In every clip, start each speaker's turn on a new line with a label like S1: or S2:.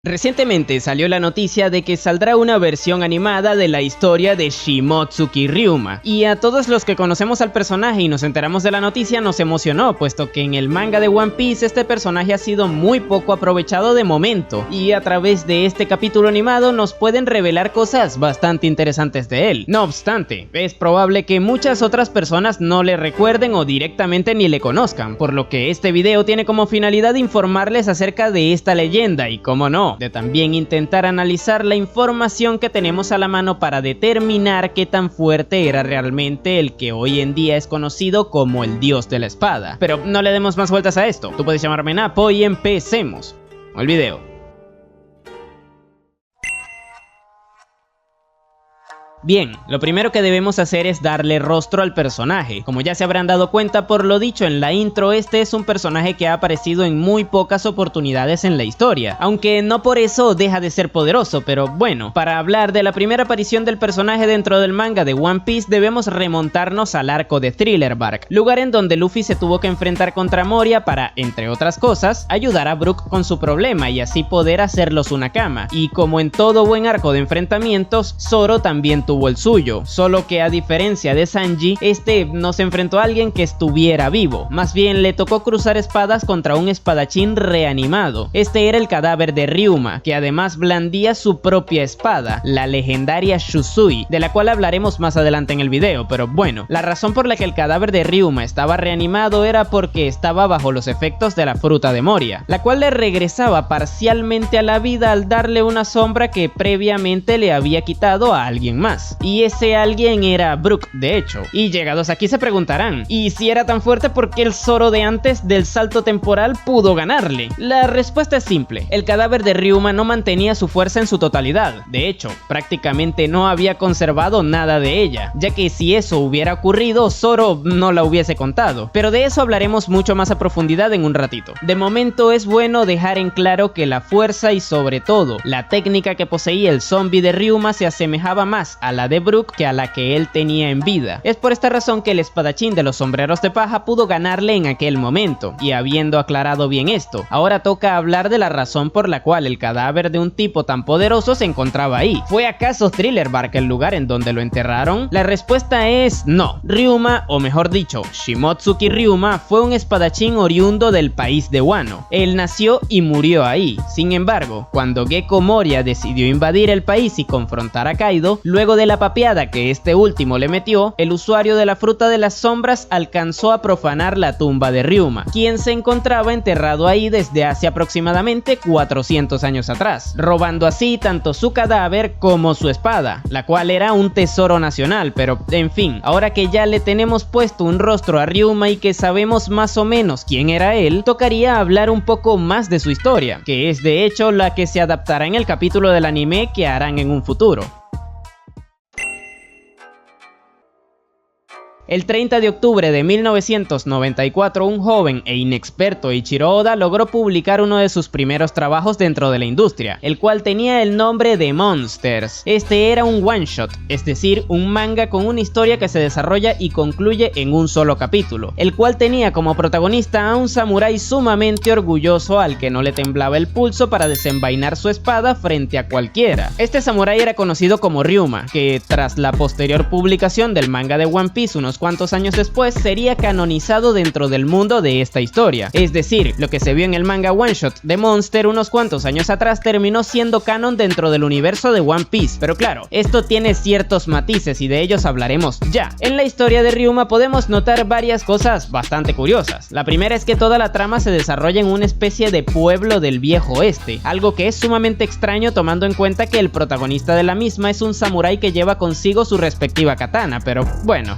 S1: Recientemente salió la noticia de que saldrá una versión animada de la historia de Shimotsuki Ryuma, y a todos los que conocemos al personaje y nos enteramos de la noticia nos emocionó, puesto que en el manga de One Piece este personaje ha sido muy poco aprovechado de momento, y a través de este capítulo animado nos pueden revelar cosas bastante interesantes de él. No obstante, es probable que muchas otras personas no le recuerden o directamente ni le conozcan, por lo que este video tiene como finalidad informarles acerca de esta leyenda y, cómo no, de también intentar analizar la información que tenemos a la mano para determinar qué tan fuerte era realmente el que hoy en día es conocido como el dios de la espada. Pero no le demos más vueltas a esto, tú puedes llamarme Napo y empecemos el video. Bien, lo primero que debemos hacer es darle rostro al personaje. Como ya se habrán dado cuenta por lo dicho en la intro, este es un personaje que ha aparecido en muy pocas oportunidades en la historia, aunque no por eso deja de ser poderoso, pero bueno, para hablar de la primera aparición del personaje dentro del manga de One Piece debemos remontarnos al arco de Thriller Bark, lugar en donde Luffy se tuvo que enfrentar contra Moria para, entre otras cosas, ayudar a Brook con su problema y así poder hacerlos una cama. Y como en todo buen arco de enfrentamientos, Zoro también tuvo el suyo, solo que a diferencia de Sanji, este no se enfrentó a alguien que estuviera vivo, más bien le tocó cruzar espadas contra un espadachín reanimado. Este era el cadáver de Ryuma, que además blandía su propia espada, la legendaria Shusui, de la cual hablaremos más adelante en el video, pero bueno, la razón por la que el cadáver de Ryuma estaba reanimado era porque estaba bajo los efectos de la fruta de Moria, la cual le regresaba parcialmente a la vida al darle una sombra que previamente le había quitado a alguien más. Y ese alguien era Brook, de hecho. Y llegados aquí se preguntarán, ¿y si era tan fuerte por qué el Zoro de antes del salto temporal pudo ganarle? La respuesta es simple, el cadáver de Ryuma no mantenía su fuerza en su totalidad, de hecho, prácticamente no había conservado nada de ella, ya que si eso hubiera ocurrido, Zoro no la hubiese contado, pero de eso hablaremos mucho más a profundidad en un ratito. De momento es bueno dejar en claro que la fuerza y sobre todo la técnica que poseía el zombie de Ryuma se asemejaba más a la de Brook que a la que él tenía en vida. Es por esta razón que el espadachín de los sombreros de paja pudo ganarle en aquel momento. Y habiendo aclarado bien esto, ahora toca hablar de la razón por la cual el cadáver de un tipo tan poderoso se encontraba ahí. ¿Fue acaso Thriller Bark el lugar en donde lo enterraron? La respuesta es no. Ryuma, o mejor dicho, Shimotsuki Ryuma, fue un espadachín oriundo del país de Wano. Él nació y murió ahí. Sin embargo, cuando Gecko Moria decidió invadir el país y confrontar a Kaido, luego de la papeada que este último le metió, el usuario de la fruta de las sombras alcanzó a profanar la tumba de Ryuma, quien se encontraba enterrado ahí desde hace aproximadamente 400 años atrás, robando así tanto su cadáver como su espada, la cual era un tesoro nacional. Pero en fin, ahora que ya le tenemos puesto un rostro a Ryuma y que sabemos más o menos quién era él, tocaría hablar un poco más de su historia, que es de hecho la que se adaptará en el capítulo del anime que harán en un futuro. El 30 de octubre de 1994, un joven e inexperto Ichiro Oda logró publicar uno de sus primeros trabajos dentro de la industria, el cual tenía el nombre de Monsters. Este era un one shot, es decir, un manga con una historia que se desarrolla y concluye en un solo capítulo, el cual tenía como protagonista a un samurái sumamente orgulloso al que no le temblaba el pulso para desenvainar su espada frente a cualquiera. Este samurái era conocido como Ryuma, que tras la posterior publicación del manga de One Piece unos cuantos años después sería canonizado dentro del mundo de esta historia. Es decir, lo que se vio en el manga one shot de Monster unos cuantos años atrás terminó siendo canon dentro del universo de One Piece. Pero claro, esto tiene ciertos matices y de ellos hablaremos ya. En la historia de Ryuma podemos notar varias cosas bastante curiosas. La primera es que toda la trama se desarrolla en una especie de pueblo del viejo oeste, algo que es sumamente extraño tomando en cuenta que el protagonista de la misma es un samurái que lleva consigo su respectiva katana, pero bueno,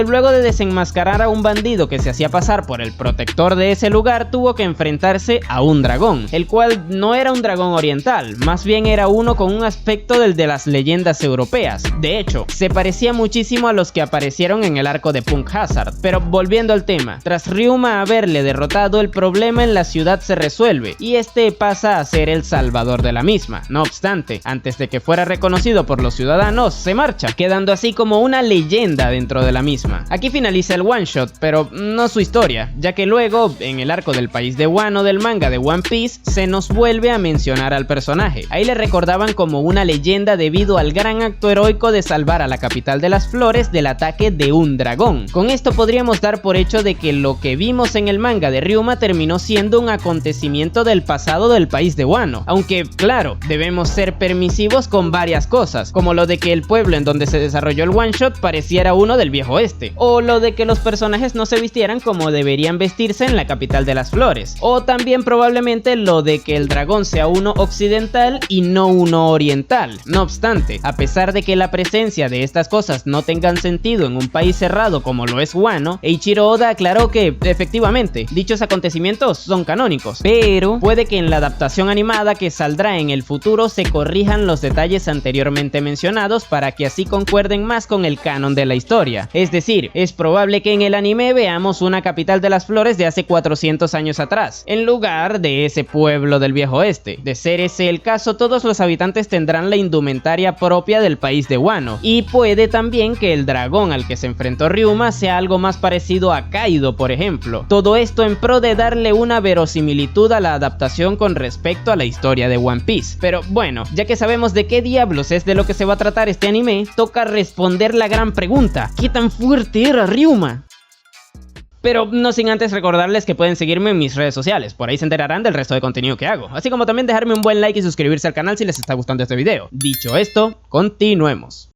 S1: luego de desenmascarar a un bandido que se hacía pasar por el protector de ese lugar, tuvo que enfrentarse a un dragón, el cual no era un dragón oriental, más bien era uno con un aspecto del de las leyendas europeas. De hecho, se parecía muchísimo a los que aparecieron en el arco de Punk Hazard. Pero volviendo al tema, tras Ryuma haberle derrotado, el problema en la ciudad se resuelve y este pasa a ser el salvador de la misma. No obstante, antes de que fuera reconocido por los ciudadanos, se marcha, quedando así como una leyenda dentro de la misma. misma. Aquí finaliza el one shot, pero no su historia, ya que luego, en el arco del país de Wano del manga de One Piece, se nos vuelve a mencionar al personaje. Ahí le recordaban como una leyenda debido al gran acto heroico de salvar a la capital de las flores del ataque de un dragón. Con esto podríamos dar por hecho de que lo que vimos en el manga de Ryuma terminó siendo un acontecimiento del pasado del país de Wano, aunque claro, debemos ser permisivos con varias cosas, como lo de que el pueblo en donde se desarrolló el one shot pareciera uno del viejo oeste, o lo de que los personajes no se vistieran como deberían vestirse en la capital de las flores, o también probablemente lo de que el dragón sea uno occidental y no uno oriental. No obstante, a pesar de que la presencia de estas cosas no tengan sentido en un país cerrado como lo es Wano, Eiichiro Oda aclaró que efectivamente dichos acontecimientos son canónicos, pero puede que en la adaptación animada que saldrá en el futuro se corrijan los detalles anteriormente mencionados para que así concuerden más con el canon de la historia. Es decir, es probable que en el anime veamos una capital de las flores de hace 400 años atrás, en lugar de ese pueblo del viejo oeste. De ser ese el caso, todos los habitantes tendrán la indumentaria propia del país de Wano, y puede también que el dragón al que se enfrentó Ryuma sea algo más parecido a Kaido, por ejemplo. Todo esto en pro de darle una verosimilitud a la adaptación con respecto a la historia de One Piece. Pero bueno, ya que sabemos de qué diablos es de lo que se va a tratar este anime, toca responder la gran pregunta: ¿qué tan fuerte era Ryuma? Pero no sin antes recordarles que pueden seguirme en mis redes sociales, por ahí se enterarán del resto de contenido que hago, así como también dejarme un buen like y suscribirse al canal si les está gustando este video. Dicho esto, continuemos.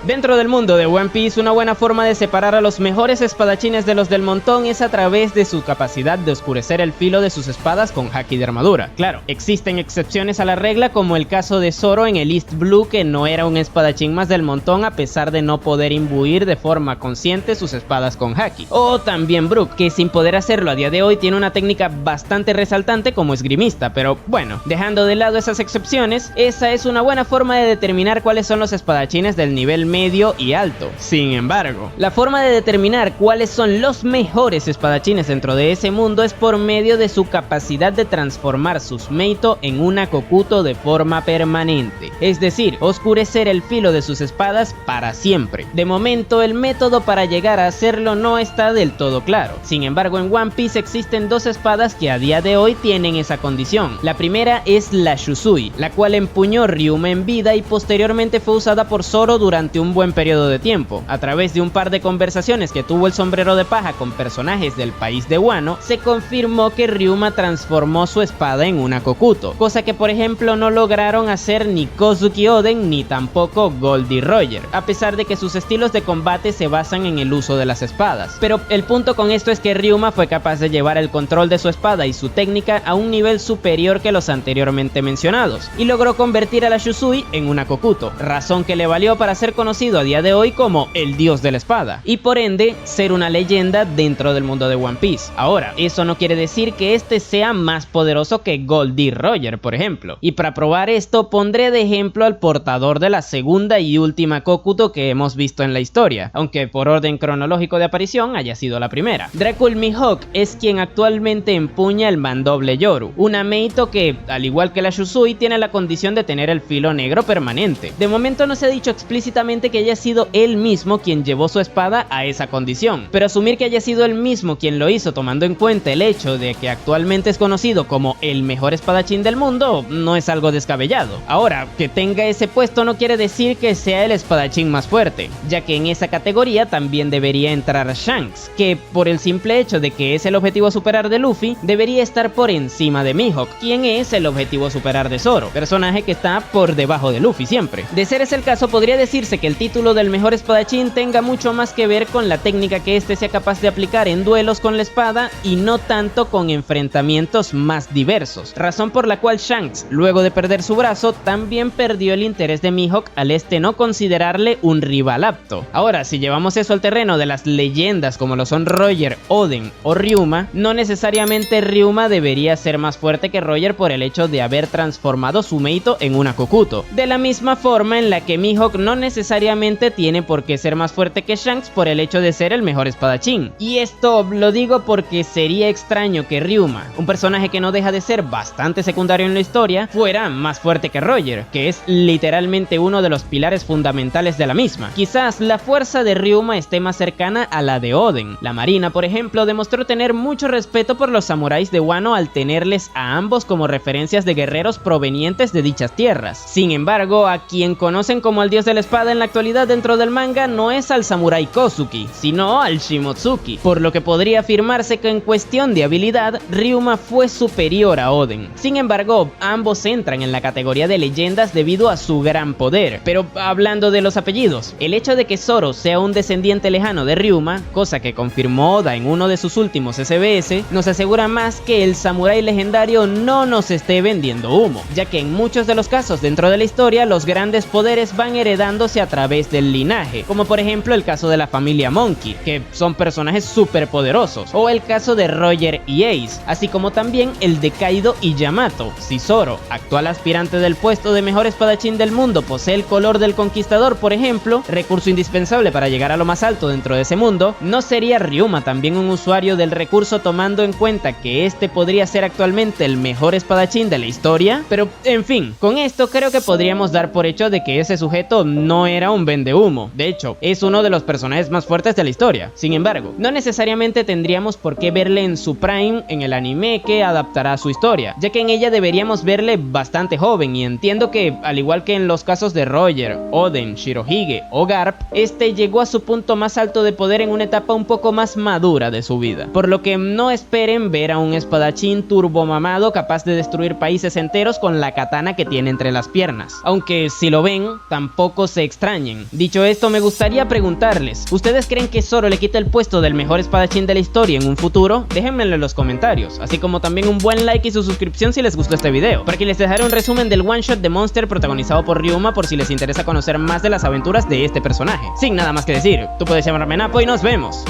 S1: Dentro del mundo de One Piece, una buena forma de separar a los mejores espadachines de los del montón es a través de su capacidad de oscurecer el filo de sus espadas con haki de armadura. Claro, existen excepciones a la regla, como el caso de Zoro en el East Blue, que no era un espadachín más del montón a pesar de no poder imbuir de forma consciente sus espadas con haki. O también Brook, que sin poder hacerlo a día de hoy tiene una técnica bastante resaltante como esgrimista, pero bueno, dejando de lado esas excepciones, esa es una buena forma de determinar cuáles son los espadachines del nivel medio y alto. Sin embargo, la forma de determinar cuáles son los mejores espadachines dentro de ese mundo es por medio de su capacidad de transformar sus meito en una kokuto de forma permanente, es decir, oscurecer el filo de sus espadas para siempre. De momento, el método para llegar a hacerlo no está del todo claro. Sin embargo, en One Piece existen dos espadas que a día de hoy tienen esa condición. La primera es la Shusui, la cual empuñó Ryuma en vida y posteriormente fue usada por Zoro durante un buen periodo de tiempo. A través de un par de conversaciones que tuvo el sombrero de paja con personajes del país de Wano, se confirmó que Ryuma transformó su espada en una kokuto, cosa que por ejemplo no lograron hacer ni Kozuki Oden ni tampoco Goldie Roger, a pesar de que sus estilos de combate se basan en el uso de las espadas. Pero el punto con esto es que Ryuma fue capaz de llevar el control de su espada y su técnica a un nivel superior que los anteriormente mencionados, y logró convertir a la Shusui en una kokuto, razón que le valió para ser conocido a día de hoy como el dios de la espada, y por ende ser una leyenda dentro del mundo de One Piece. Ahora, eso no quiere decir que este sea más poderoso que Goldie Roger, por ejemplo, y para probar esto pondré de ejemplo al portador de la segunda y última kokuto que hemos visto en la historia, aunque por orden cronológico de aparición haya sido la primera. Dracul Mihawk es quien actualmente empuña el mandoble Yoru, una meito que, al igual que la Shusui, tiene la condición de tener el filo negro permanente. De momento no se ha dicho explícitamente que haya sido él mismo quien llevó su espada a esa condición, pero asumir que haya sido él mismo quien lo hizo, tomando en cuenta el hecho de que actualmente es conocido como el mejor espadachín del mundo, no es algo descabellado. Ahora, que tenga ese puesto no quiere decir que sea el espadachín más fuerte, ya que en esa categoría también debería entrar Shanks, que por el simple hecho de que es el objetivo a superar de Luffy, debería estar por encima de Mihawk, quien es el objetivo a superar de Zoro, personaje que está por debajo de Luffy siempre. De ser ese el caso, podría decirse que el título del mejor espadachín tenga mucho más que ver con la técnica que este sea capaz de aplicar en duelos con la espada y no tanto con enfrentamientos más diversos, razón por la cual Shanks, luego de perder su brazo, también perdió el interés de Mihawk al no considerarle un rival apto. Ahora, si llevamos eso al terreno de las leyendas como lo son Roger, Oden o Ryuma, no necesariamente Ryuma debería ser más fuerte que Roger por el hecho de haber transformado su meito en una kokuto, de la misma forma en la que Mihawk no necesariamente necesariamente tiene por qué ser más fuerte que Shanks por el hecho de ser el mejor espadachín. Y esto lo digo porque sería extraño que Ryuma, un personaje que no deja de ser bastante secundario en la historia, fuera más fuerte que Roger, que es literalmente uno de los pilares fundamentales de la misma. Quizás la fuerza de Ryuma esté más cercana a la de Oden. La marina, por ejemplo, demostró tener mucho respeto por los samuráis de Wano al tenerles a ambos como referencias de guerreros provenientes de dichas tierras. Sin embargo, a quien conocen como el dios de la espada en la actualidad dentro del manga no es al samurái Kozuki, sino al Shimotsuki, por lo que podría afirmarse que en cuestión de habilidad, Ryuma fue superior a Oden. Sin embargo, ambos entran en la categoría de leyendas debido a su gran poder. Pero hablando de los apellidos, el hecho de que Zoro sea un descendiente lejano de Ryuma, cosa que confirmó Oda en uno de sus últimos SBS, nos asegura más que el samurái legendario no nos esté vendiendo humo, ya que en muchos de los casos dentro de la historia los grandes poderes van heredándose a través del linaje, como por ejemplo el caso de la familia Monkey, que son personajes súper poderosos, o el caso de Roger y Ace, así como también el de Kaido y Yamato. Si Zoro, actual aspirante del puesto de mejor espadachín del mundo, posee el color del conquistador, por ejemplo, recurso indispensable para llegar a lo más alto dentro de ese mundo, ¿no sería Ryuma también un usuario del recurso tomando en cuenta que este podría ser actualmente el mejor espadachín de la historia? Pero en fin, con esto creo que podríamos dar por hecho de que ese sujeto no era un vendehumo. De hecho, es uno de los personajes más fuertes de la historia. Sin embargo, no necesariamente tendríamos por qué verle en su prime en el anime que adaptará su historia, ya que en ella deberíamos verle bastante joven, y entiendo que, al igual que en los casos de Roger, Oden, Shirohige o Garp, este llegó a su punto más alto de poder en una etapa un poco más madura de su vida, por lo que no esperen ver a un espadachín turbomamado capaz de destruir países enteros con la katana que tiene entre las piernas, aunque si lo ven, tampoco se extrañen. Dicho esto, me gustaría preguntarles, ¿ustedes creen que Zoro le quita el puesto del mejor espadachín de la historia en un futuro? Déjenmelo en los comentarios, así como también un buen like y su suscripción si les gustó este video. Por aquí les dejaré un resumen del one shot de Monster protagonizado por Ryuma por si les interesa conocer más de las aventuras de este personaje. Sin nada más que decir, tú puedes llamarme Napo y nos vemos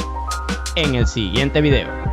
S1: en el siguiente video.